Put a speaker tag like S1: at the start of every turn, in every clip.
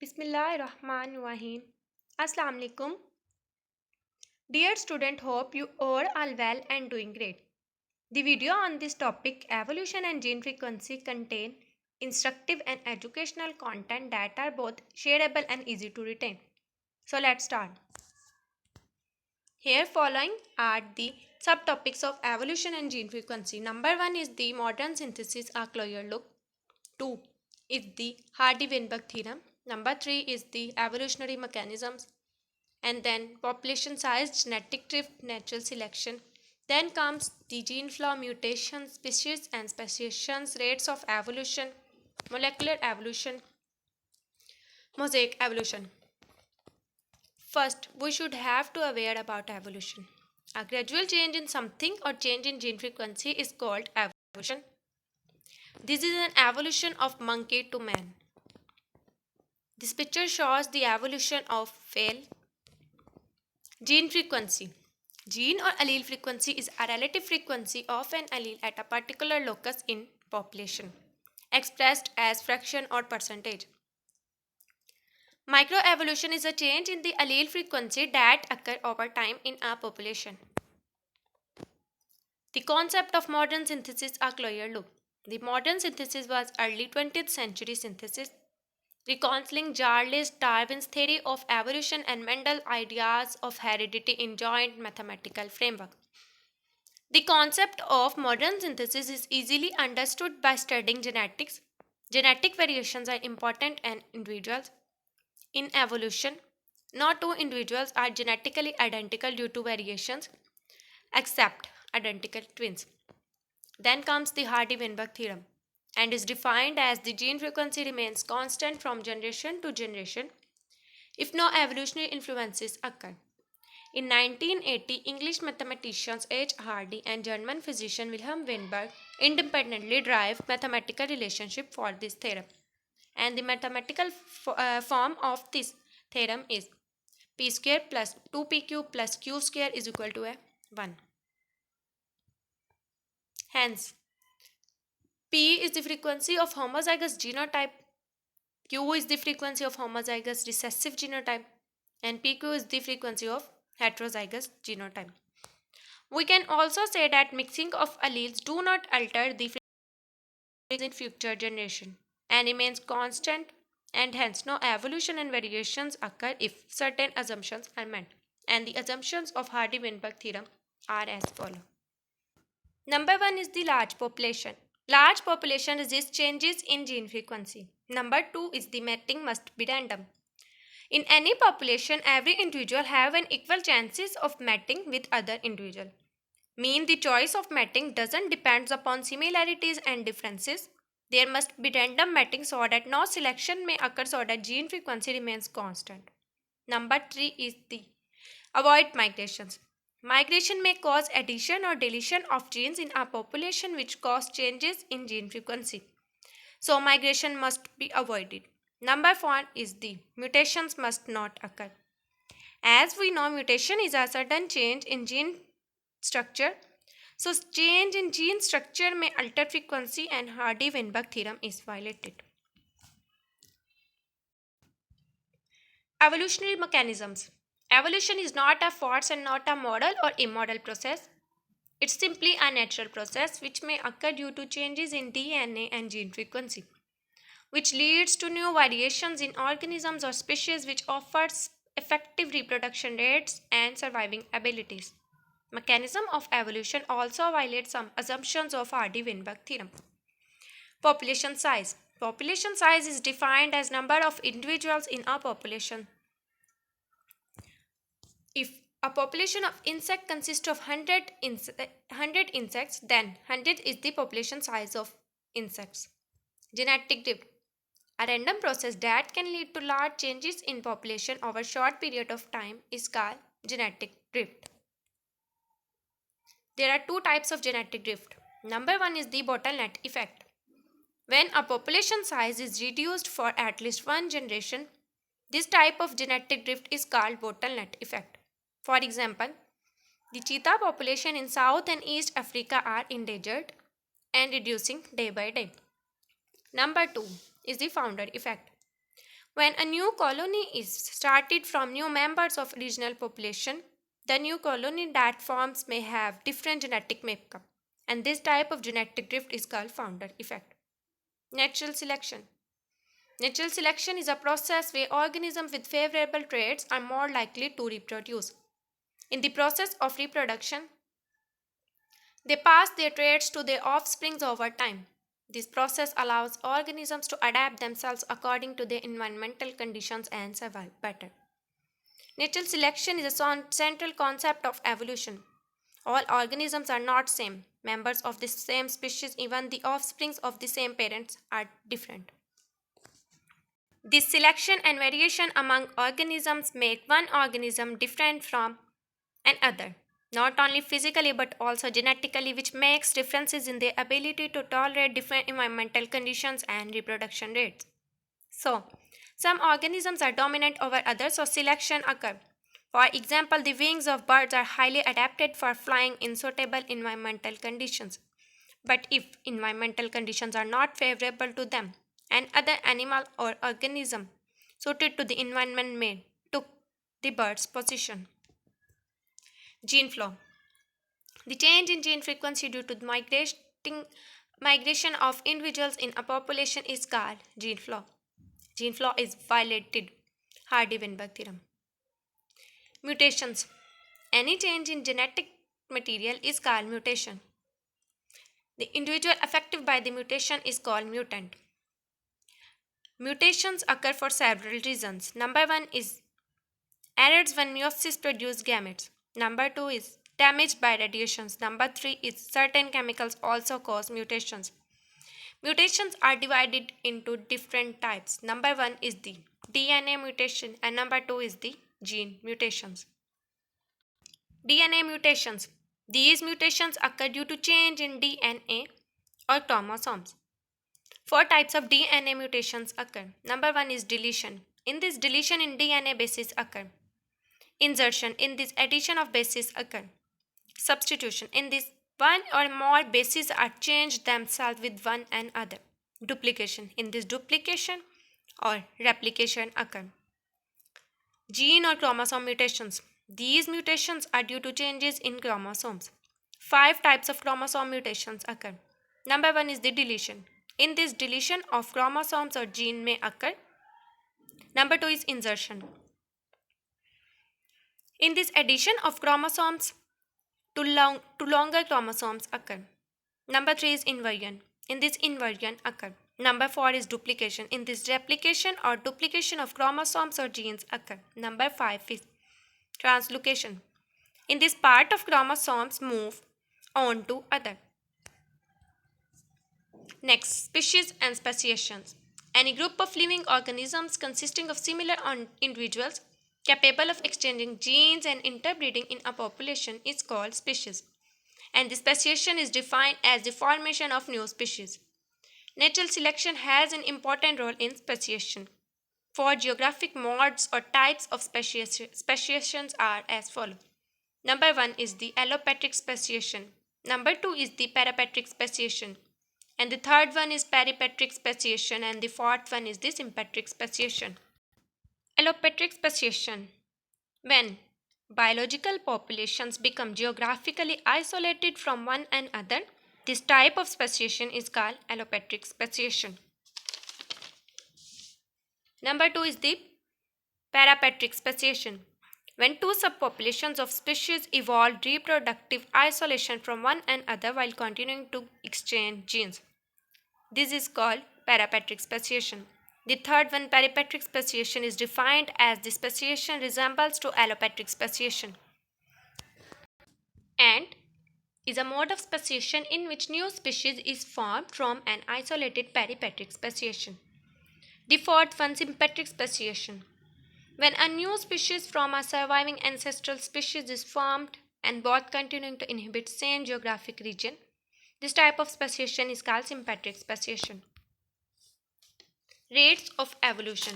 S1: Bismillahirrahmanirrahim. Assalamu alaikum. Dear student, hope you all are well and doing great. The video on this topic, evolution and gene frequency, contain instructive and educational content that are both shareable and easy to retain. So let's start. Here following are the subtopics of evolution and gene frequency. Number 1 is the modern synthesis a clear look. 2 is the Hardy-Weinberg theorem. Number 3 is the evolutionary mechanisms. And then population size, genetic drift, natural selection. Then comes the gene flow, mutation, species and speciations, rates of evolution, molecular evolution, mosaic evolution. First, we should have to aware about evolution. A gradual change in something or change in gene frequency is called evolution. This is an evolution of monkey to man. This picture shows the evolution of whale. Gene frequency. Gene or allele frequency is a relative frequency of an allele at a particular locus in population, expressed as fraction or percentage. Microevolution is a change in the allele frequency that occur over time in a population. The concept of modern synthesis a clear look. The modern synthesis was early 20th century synthesis, reconciling Charles Darwin's theory of evolution and Mendel's ideas of heredity in joint mathematical framework. The concept of modern synthesis is easily understood by studying genetics. Genetic variations are important in individuals. In evolution, no two individuals are genetically identical due to variations, except identical twins. Then comes the Hardy-Weinberg theorem and is defined as the gene frequency remains constant from generation to generation if no evolutionary influences occur. In 1980, English mathematicians H. Hardy and German physician Wilhelm Weinberg independently derived mathematical relationship for this theorem. And the mathematical form of this theorem is p square plus 2pq plus q square is equal to a 1. Hence, p is the frequency of homozygous genotype, q is the frequency of homozygous recessive genotype, and pq is the frequency of heterozygous genotype. We can also say that mixing of alleles do not alter the frequency in future generation and remains constant, and hence no evolution and variations occur if certain assumptions are met. And the assumptions of Hardy-Weinberg theorem are as follows. Number 1 is the large population. Large population resists changes in gene frequency. Number 2 is the mating must be random. In any population, every individual have an equal chances of mating with other individual. Mean the choice of mating doesn't depend upon similarities and differences. There must be random mating so that no selection may occur so that gene frequency remains constant. Number 3 is the avoid migrations. Migration may cause addition or deletion of genes in a population which cause changes in gene frequency. So migration must be avoided. Number 4 is the mutations must not occur. As we know, mutation is a sudden change in gene structure. So change in gene structure may alter frequency and Hardy-Weinberg theorem is violated. Evolutionary mechanisms. Evolution is not a force and not a model or immodal process. It's simply a natural process which may occur due to changes in DNA and gene frequency, which leads to new variations in organisms or species which offers effective reproduction rates and surviving abilities. Mechanism of evolution also violates some assumptions of Hardy-Weinberg theorem. Population size. Population size is defined as number of individuals in a population. If a population of insect consists of 100 insects, then 100 is the population size of insects. Genetic drift. A random process that can lead to large changes in population over a short period of time is called genetic drift. There are two types of genetic drift. Number 1 is the bottleneck effect. When a population size is reduced for at least one generation, this type of genetic drift is called bottleneck effect. For example, the cheetah population in South and East Africa are endangered and reducing day by day. Number 2 is the founder effect. When a new colony is started from new members of original population, the new colony that forms may have different genetic makeup, and this type of genetic drift is called founder effect. Natural selection. Natural selection is a process where organisms with favorable traits are more likely to reproduce. In the process of reproduction, they pass their traits to their offspring over time. This process allows organisms to adapt themselves according to their environmental conditions and survive better. Natural selection is a central concept of evolution. All organisms are not same. Members of the same species, even the offsprings of the same parents, are different. This selection and variation among organisms make one organism different from another, not only physically but also genetically, which makes differences in their ability to tolerate different environmental conditions and reproduction rates. So, some organisms are dominant over others, so selection occurs. For example, the wings of birds are highly adapted for flying in suitable environmental conditions. But if environmental conditions are not favorable to them, an other animal or organism suited to the environment may took the bird's position. Gene flow. The change in gene frequency due to the migration of individuals in a population is called gene flow. Gene flow is violated. Hardy-Weinberg theorem. Mutations. Any change in genetic material is called mutation. The individual affected by the mutation is called mutant. Mutations occur for several reasons. Number one is errors when meiosis produces gametes. Number two is damage by radiations. Number three is certain chemicals also cause mutations. Mutations are divided into different types. Number one is the DNA mutation, and number two is the gene mutations. DNA mutations. These mutations occur due to change in DNA or chromosomes. Four types of DNA mutations occur. Number one is deletion. In this deletion in DNA bases occur. Insertion. In this addition of bases occur. Substitution. In this one or more bases are changed themselves with one another. Duplication. In this duplication or replication occur. Gene or chromosome mutations. These mutations are due to changes in chromosomes. Five types of chromosome mutations occur. Number one is the deletion. In this deletion of chromosomes or gene may occur. Number two is insertion. In this addition of chromosomes to longer chromosomes occur. Number three is inversion. In this inversion occur. Number four is duplication. In this replication or duplication of chromosomes or genes occur. Number five is translocation. In this part of chromosomes move on to other. Next, species and speciations. Any group of living organisms consisting of similar individuals capable of exchanging genes and interbreeding in a population is called species. And the speciation is defined as the formation of new species. Natural selection has an important role in speciation. Four geographic modes or types of speciations are as follows. Number one is the allopatric speciation. Number two is the parapatric speciation. And the third one is peripatric speciation, and the fourth one is the sympatric speciation. Allopatric speciation. When biological populations become geographically isolated from one another, this type of speciation is called allopatric speciation. Number two is the parapatric speciation. When two subpopulations of species evolve reproductive isolation from one another while continuing to exchange genes. This is called parapatric speciation. The third one, peripatric speciation, is defined as the speciation resembles to allopatric speciation and is a mode of speciation in which new species is formed from an isolated peripatric speciation. The fourth one, sympatric speciation. When a new species from a surviving ancestral species is formed and both continuing to inhabit same geographic region, this type of speciation is called sympatric speciation. Rates of evolution.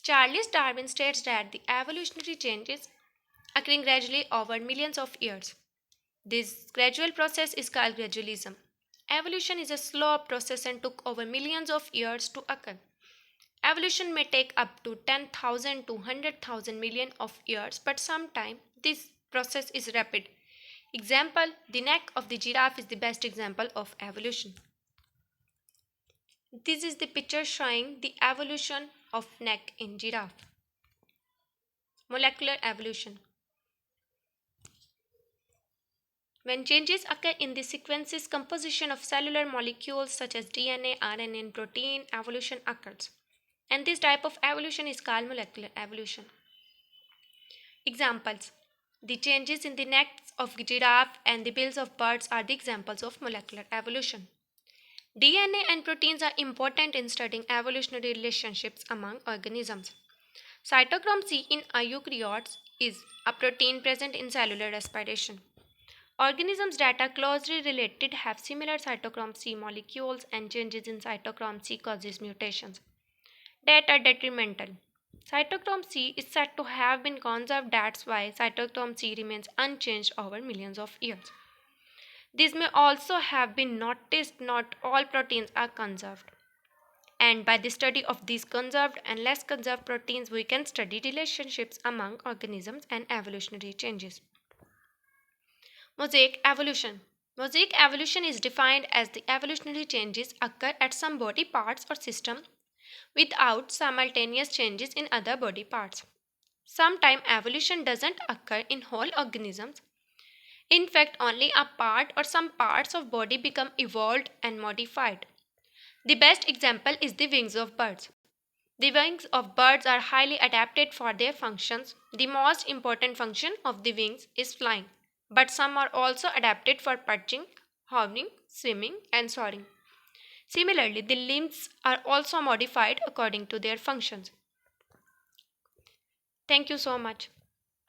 S1: Charles Darwin states that the evolutionary changes occurring gradually over millions of years. This gradual process is called gradualism. Evolution is a slow process and took over millions of years to occur. Evolution may take up to 10,000 to 100,000 million of years, but sometimes this process is rapid. Example, the neck of the giraffe is the best example of evolution. This is the picture showing the evolution of neck in giraffe. Molecular evolution. When changes occur in the sequence's composition of cellular molecules such as DNA, RNA, and protein, evolution occurs. And this type of evolution is called molecular evolution. Examples. The changes in the necks of giraffe and the bills of birds are the examples of molecular evolution. DNA and proteins are important in studying evolutionary relationships among organisms. Cytochrome C in eukaryotes is a protein present in cellular respiration. Organisms that are closely related have similar cytochrome C molecules, and changes in cytochrome C causes mutations that are detrimental. Cytochrome C is said to have been conserved, that's why cytochrome C remains unchanged over millions of years. This may also have been noticed not all proteins are conserved. And by the study of these conserved and less conserved proteins, we can study relationships among organisms and evolutionary changes. Mosaic evolution. Mosaic evolution is defined as the evolutionary changes occur at some body parts or system without simultaneous changes in other body parts. Sometimes evolution doesn't occur in whole organisms. In fact, only a part or some parts of body become evolved and modified. The best example is the wings of birds. The wings of birds are highly adapted for their functions. The most important function of the wings is flying, but some are also adapted for perching, hovering, swimming, and soaring. Similarly, the limbs are also modified according to their functions. Thank you so much.